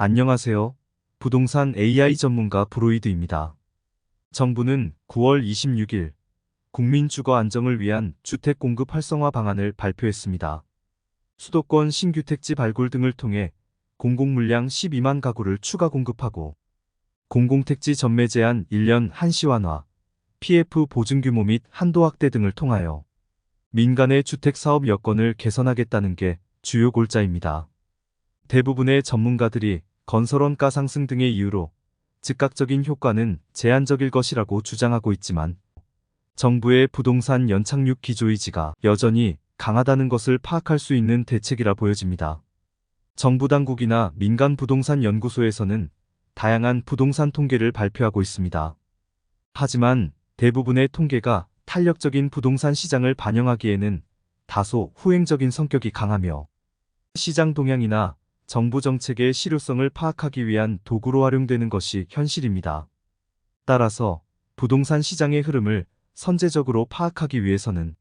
안녕하세요. 부동산 AI 전문가 브로이드입니다. 정부는 9월 26일 국민 주거 안정을 위한 주택 공급 활성화 방안을 발표했습니다. 수도권 신규 택지 발굴 등을 통해 공공 물량 12만 가구를 추가 공급하고 공공택지 전매 제한 1년 한시 완화, PF 보증 규모 및 한도 확대 등을 통하여 민간의 주택 사업 여건을 개선하겠다는 게 주요 골자입니다. 대부분의 전문가들이 건설 원가 상승 등의 이유로 즉각적인 효과는 제한적일 것이라고 주장하고 있지만 정부의 부동산 연착륙 기조 의지가 여전히 강하다는 것을 파악할 수 있는 대책이라 보여집니다. 정부 당국이나 민간 부동산 연구소에서는 다양한 부동산 통계를 발표하고 있습니다. 하지만 대부분의 통계가 탄력적인 부동산 시장을 반영하기에는 다소 후행적인 성격이 강하며 시장 동향이나 정부 정책의 실효성을 파악하기 위한 도구로 활용되는 것이 현실입니다. 따라서 부동산 시장의 흐름을 선제적으로 파악하기 위해서는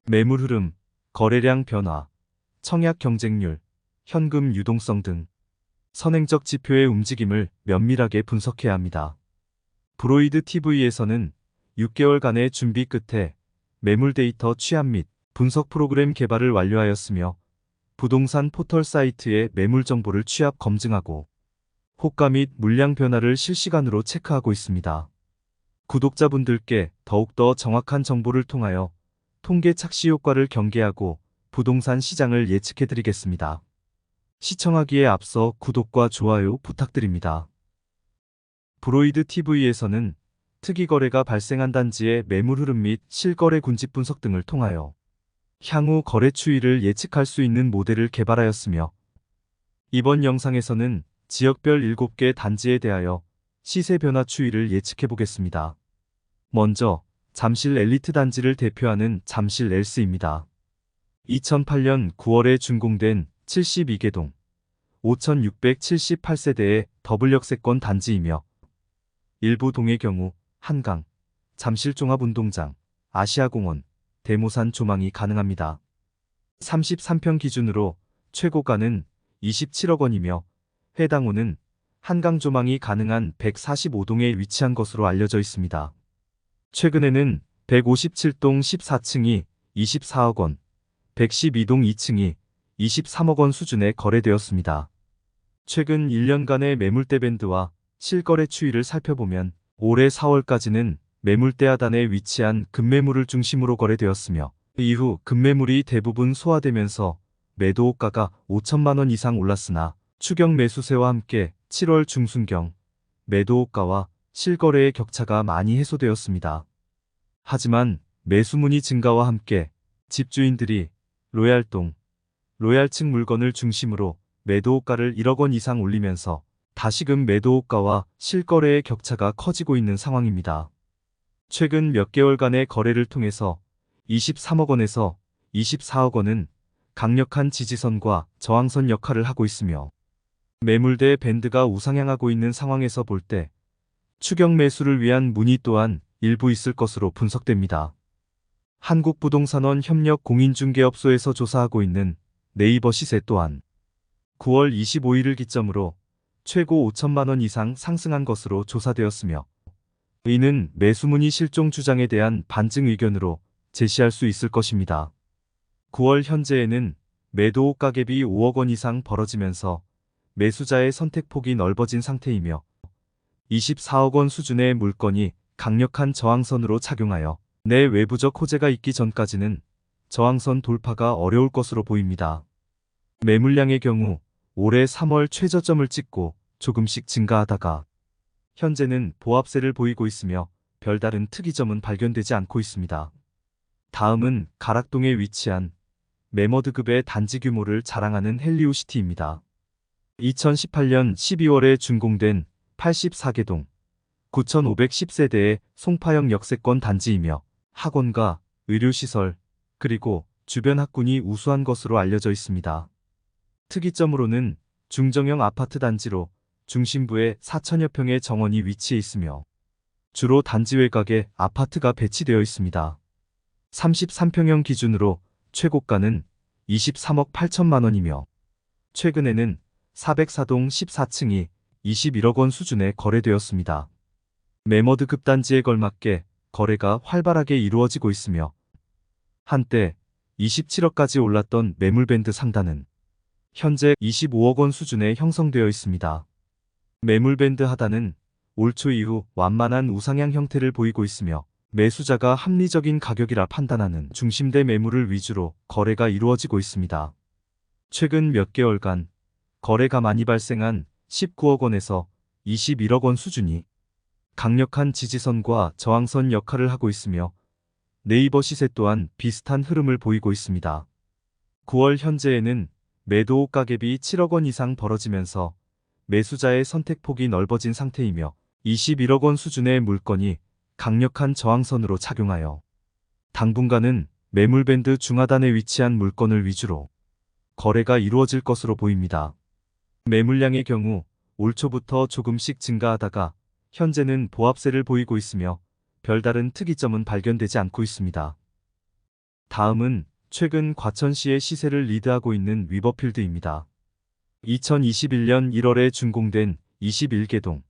매물 흐름, 거래량 변화, 청약 경쟁률, 현금 유동성 등 선행적 지표의 움직임을 면밀하게 분석해야 합니다. 브로이드 TV에서는 6개월간의 준비 끝에 매물 데이터 취합 및 분석 프로그램 개발을 완료하였으며 부동산 포털 사이트의 매물 정보를 취합 검증하고 호가 및 물량 변화를 실시간으로 체크하고 있습니다. 구독자분들께 더욱더 정확한 정보를 통하여 통계 착시 효과를 경계하고 부동산 시장을 예측해드리겠습니다. 시청하기에 앞서 구독과 좋아요 부탁드립니다. 브로이드 TV에서는 특이 거래가 발생한 단지의 매물 흐름 및 실거래 군집 분석 등을 통하여 향후 거래 추이를 예측할 수 있는 모델을 개발하였으며 이번 영상에서는 지역별 7개 단지에 대하여 시세 변화 추이를 예측해 보겠습니다. 먼저 잠실 엘리트 단지를 대표하는 잠실 엘스입니다. 2008년 9월에 준공된 72개동 5,678세대의 더블역세권 단지이며 일부 동의 경우 한강, 잠실종합운동장, 아시아공원, 대모산 조망이 가능합니다. 33평 기준으로 최고가는 27억 원이며 해당 호는 한강 조망이 가능한 145동에 위치한 것으로 알려져 있습니다. 최근에는 157동 14층이 24억 원, 112동 2층이 23억 원 수준에 거래되었습니다. 최근 1년간의 매물대 밴드와 실거래 추이를 살펴보면 올해 4월까지는 매물대 하단에 위치한 급매물을 중심으로 거래되었으며 이후 급매물이 대부분 소화되면서 매도호가가 5천만 원 이상 올랐으나 추경 매수세와 함께 7월 중순경 매도호가와 실거래의 격차가 많이 해소되었습니다. 하지만 매수문의 증가와 함께 집주인들이 로얄동, 로얄층 물건을 중심으로 매도호가를 1억 원 이상 올리면서 다시금 매도호가와 실거래의 격차가 커지고 있는 상황입니다. 최근 몇 개월간의 거래를 통해서 23억 원에서 24억 원은 강력한 지지선과 저항선 역할을 하고 있으며 매물대 밴드가 우상향하고 있는 상황에서 볼 때 추경 매수를 위한 문의 또한 일부 있을 것으로 분석됩니다. 한국부동산원 협력 공인중개업소에서 조사하고 있는 네이버 시세 또한 9월 25일을 기점으로 최고 5천만 원 이상 상승한 것으로 조사되었으며 이는 매수문의 실종 주장에 대한 반증 의견으로 제시할 수 있을 것입니다. 9월 현재에는 매도호가 갭이 5억 원 이상 벌어지면서 매수자의 선택폭이 넓어진 상태이며 24억 원 수준의 물건이 강력한 저항선으로 작용하여 내 외부적 호재가 있기 전까지는 저항선 돌파가 어려울 것으로 보입니다. 매물량의 경우 올해 3월 최저점을 찍고 조금씩 증가하다가 현재는 보합세를 보이고 있으며 별다른 특이점은 발견되지 않고 있습니다. 다음은 가락동에 위치한 매머드급의 단지 규모를 자랑하는 헬리오시티입니다. 2018년 12월에 준공된 84개동 9,510세대의 송파형 역세권 단지이며 학원과 의료시설 그리고 주변 학군이 우수한 것으로 알려져 있습니다. 특이점으로는 중정형 아파트 단지로 중심부에 4천여 평의 정원이 위치해 있으며 주로 단지 외곽에 아파트가 배치되어 있습니다. 33평형 기준으로 최고가는 23억 8천만 원이며 최근에는 404동 14층이 21억 원 수준에 거래되었습니다. 매머드 급단지에 걸맞게 거래가 활발하게 이루어지고 있으며 한때 27억까지 올랐던 매물밴드 상단은 현재 25억 원 수준에 형성되어 있습니다. 매물밴드 하단은 올 초 이후 완만한 우상향 형태를 보이고 있으며 매수자가 합리적인 가격이라 판단하는 중심대 매물을 위주로 거래가 이루어지고 있습니다. 최근 몇 개월간 거래가 많이 발생한 19억 원에서 21억 원 수준이 강력한 지지선과 저항선 역할을 하고 있으며 네이버 시세 또한 비슷한 흐름을 보이고 있습니다. 9월 현재에는 매도 가갭이 7억 원 이상 벌어지면서 매수자의 선택폭이 넓어진 상태이며 21억 원 수준의 물건이 강력한 저항선으로 작용하여 당분간은 매물밴드 중하단에 위치한 물건을 위주로 거래가 이루어질 것으로 보입니다. 매물량의 경우 올 초부터 조금씩 증가하다가 현재는 보합세를 보이고 있으며 별다른 특이점은 발견되지 않고 있습니다. 다음은 최근 과천시의 시세를 리드하고 있는 위버필드입니다. 2021년 1월에 준공된 21개동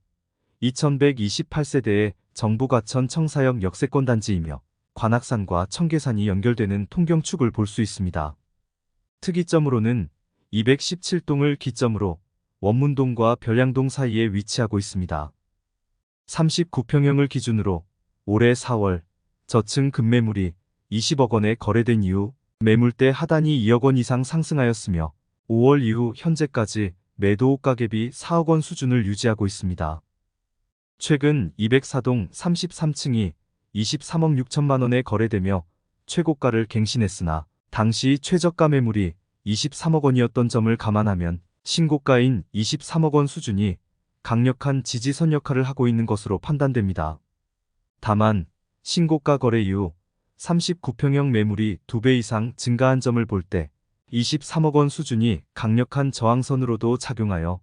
2128세대의 정부 과천 청사역 역세권 단지이며 관악산과 청계산이 연결되는 통경축을 볼 수 있습니다. 특이점으로는 217동을 기점으로 원문동과 별양동 사이에 위치하고 있습니다. 39평형을 기준으로 올해 4월 저층 급매물이 20억 원에 거래된 이후 매물대 하단이 2억 원 이상 상승하였으며 5월 이후 현재까지 매도 가격이 4억 원 수준을 유지하고 있습니다. 최근 204동 33층이 23억 6천만 원에 거래되며 최고가를 갱신했으나 당시 최저가 매물이 23억 원이었던 점을 감안하면 신고가인 23억 원 수준이 강력한 지지선 역할을 하고 있는 것으로 판단됩니다. 다만 신고가 거래 이후 39평형 매물이 2배 이상 증가한 점을 볼 때 23억 원 수준이 강력한 저항선으로도 작용하여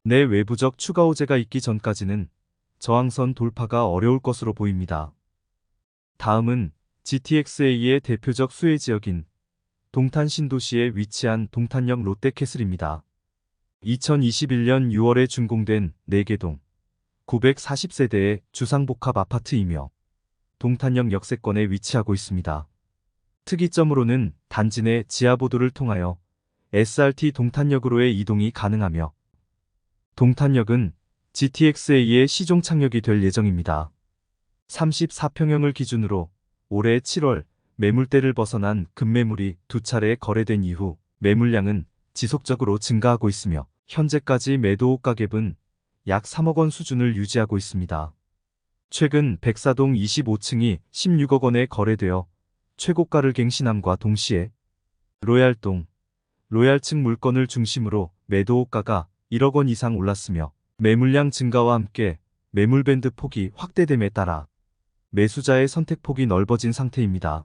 내 외부적 추가 호재가 있기 전까지는 저항선 돌파가 어려울 것으로 보입니다. 다음은 GTX-A의 대표적 수혜 지역인 동탄 신도시에 위치한 동탄역 롯데캐슬입니다. 2021년 6월에 준공된 4개동 940세대의 주상복합 아파트이며 동탄역 역세권에 위치하고 있습니다. 특이점으로는 단지 내 지하보도를 통하여 SRT 동탄역으로의 이동이 가능하며 동탄역은 GTX-A의 시종 착역이 될 예정입니다. 34평형을 기준으로 올해 7월 매물대를 벗어난 급매물이 2차례 거래된 이후 매물량은 지속적으로 증가하고 있으며 현재까지 매도 가격은 약 3억 원 수준을 유지하고 있습니다. 최근 백사동 25층이 16억 원에 거래되어 최고가를 갱신함과 동시에 로얄동, 로얄층 물건을 중심으로 매도가가 1억 원 이상 올랐으며 매물량 증가와 함께 매물밴드 폭이 확대됨에 따라 매수자의 선택폭이 넓어진 상태입니다.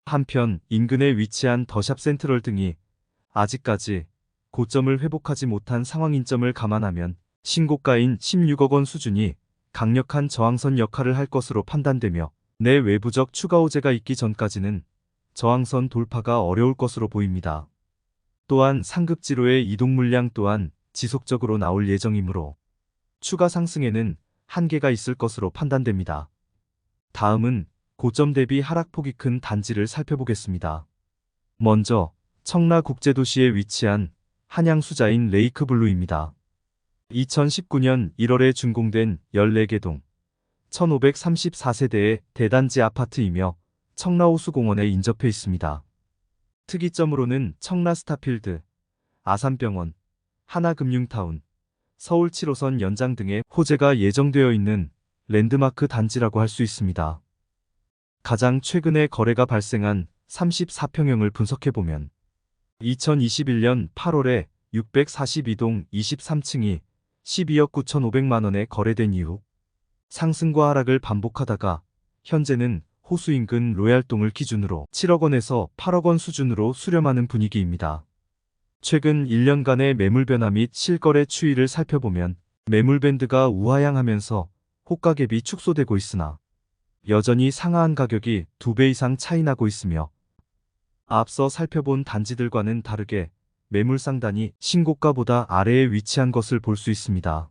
한편 인근에 위치한 더샵 센트럴 등이 아직까지 고점을 회복하지 못한 상황인 점을 감안하면 신고가인 16억 원 수준이 강력한 저항선 역할을 할 것으로 판단되며 내 외부적 추가 호재가 있기 전까지는 저항선 돌파가 어려울 것으로 보입니다. 또한 상급지로의 이동 물량 또한 지속적으로 나올 예정이므로 추가 상승에는 한계가 있을 것으로 판단됩니다. 다음은 고점 대비 하락폭이 큰 단지를 살펴보겠습니다. 먼저 청라국제도시에 위치한 한양수자인 레이크블루입니다. 2019년 1월에 준공된 14개동 1534세대의 대단지 아파트이며 청라호수공원에 인접해 있습니다. 특이점으로는 청라스타필드, 아산병원, 하나금융타운, 서울 7호선 연장 등의 호재가 예정되어 있는 랜드마크 단지라고 할 수 있습니다. 가장 최근에 거래가 발생한 34평형을 분석해보면 2021년 8월에 642동 23층이 12억 9,500만 원에 거래된 이후 상승과 하락을 반복하다가 현재는 호수 인근 로얄동을 기준으로 7억 원에서 8억 원 수준으로 수렴하는 분위기입니다. 최근 1년간의 매물 변화 및 실거래 추이를 살펴보면 매물밴드가 우하향하면서 호가갭이 축소되고 있으나 여전히 상하한 가격이 2배 이상 차이 나고 있으며 앞서 살펴본 단지들과는 다르게 매물 상단이 신고가보다 아래에 위치한 것을 볼 수 있습니다.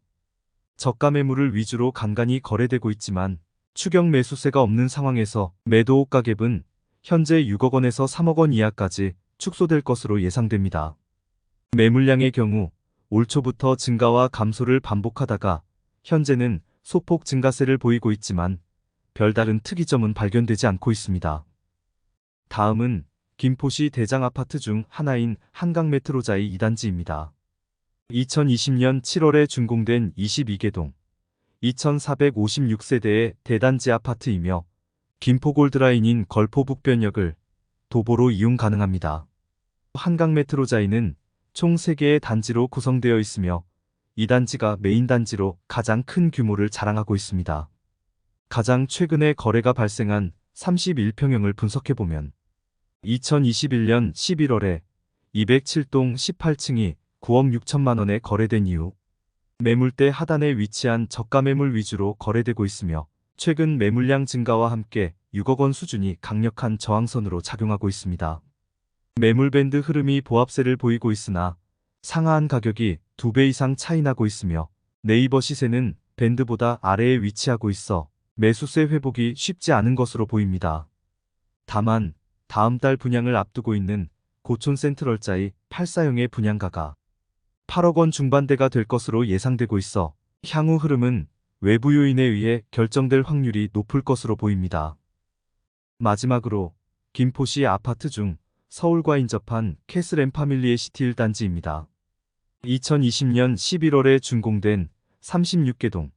저가 매물을 위주로 간간히 거래되고 있지만 추격 매수세가 없는 상황에서 매도 가격은 현재 6억 원에서 3억 원 이하까지 축소될 것으로 예상됩니다. 매물량의 경우 올 초부터 증가와 감소를 반복하다가 현재는 소폭 증가세를 보이고 있지만 별다른 특이점은 발견되지 않고 있습니다. 다음은 김포시 대장 아파트 중 하나인 한강메트로자이 2단지입니다. 2020년 7월에 준공된 22개동 2456세대의 대단지 아파트이며 김포 골드라인인 걸포 북변역을 도보로 이용 가능합니다. 한강메트로자이는 총 3개의 단지로 구성되어 있으며 이 단지가 메인 단지로 가장 큰 규모를 자랑하고 있습니다. 가장 최근에 거래가 발생한 31평형을 분석해보면 2021년 11월에 207동 18층이 9억 6천만 원에 거래된 이후 매물대 하단에 위치한 저가 매물 위주로 거래되고 있으며 최근 매물량 증가와 함께 6억 원 수준이 강력한 저항선으로 작용하고 있습니다. 매물 밴드 흐름이 보합세를 보이고 있으나 상하한 가격이 2배 이상 차이 나고 있으며 네이버 시세는 밴드보다 아래에 위치하고 있어 매수세 회복이 쉽지 않은 것으로 보입니다. 다만 다음 달 분양을 앞두고 있는 고촌 센트럴자이 84형의 분양가가 8억 원 중반대가 될 것으로 예상되고 있어 향후 흐름은 외부 요인에 의해 결정될 확률이 높을 것으로 보입니다. 마지막으로 김포시 아파트 중 서울과 인접한 캐슬앤파밀리의 시티 1단지입니다. 2020년 11월에 준공된 36개동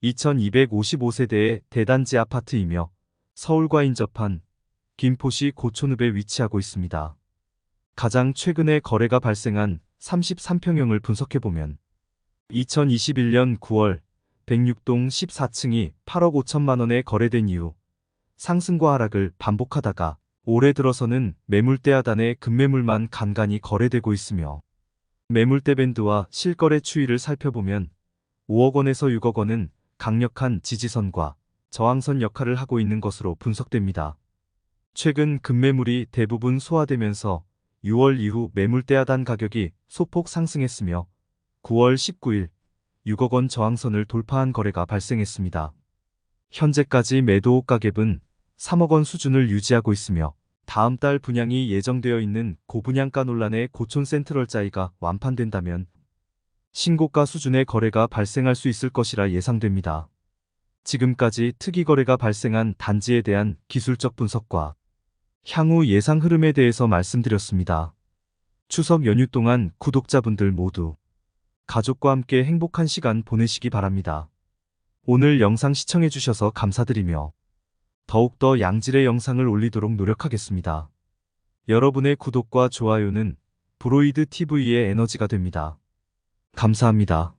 2255세대의 대단지 아파트이며 서울과 인접한 김포시 고촌읍에 위치하고 있습니다. 가장 최근에 거래가 발생한 33평형을 분석해보면 2021년 9월 106동 14층이 8억 5천만 원에 거래된 이후 상승과 하락을 반복하다가 올해 들어서는 매물대 하단에 급매물만 간간히 거래되고 있으며 매물대 밴드와 실거래 추이를 살펴보면 5억 원에서 6억 원은 강력한 지지선과 저항선 역할을 하고 있는 것으로 분석됩니다. 최근 급매물이 대부분 소화되면서 6월 이후 매물대 하단 가격이 소폭 상승했으며 9월 19일 6억 원 저항선을 돌파한 거래가 발생했습니다. 현재까지 매도 가격은 3억 원 수준을 유지하고 있으며 다음 달 분양이 예정되어 있는 고분양가 논란의 고촌 센트럴자이가 완판된다면 신고가 수준의 거래가 발생할 수 있을 것이라 예상됩니다. 지금까지 특이 거래가 발생한 단지에 대한 기술적 분석과 향후 예상 흐름에 대해서 말씀드렸습니다. 추석 연휴 동안 구독자분들 모두 가족과 함께 행복한 시간 보내시기 바랍니다. 오늘 영상 시청해주셔서 감사드리며 더욱더 양질의 영상을 올리도록 노력하겠습니다. 여러분의 구독과 좋아요는 브로이드 TV의 에너지가 됩니다. 감사합니다.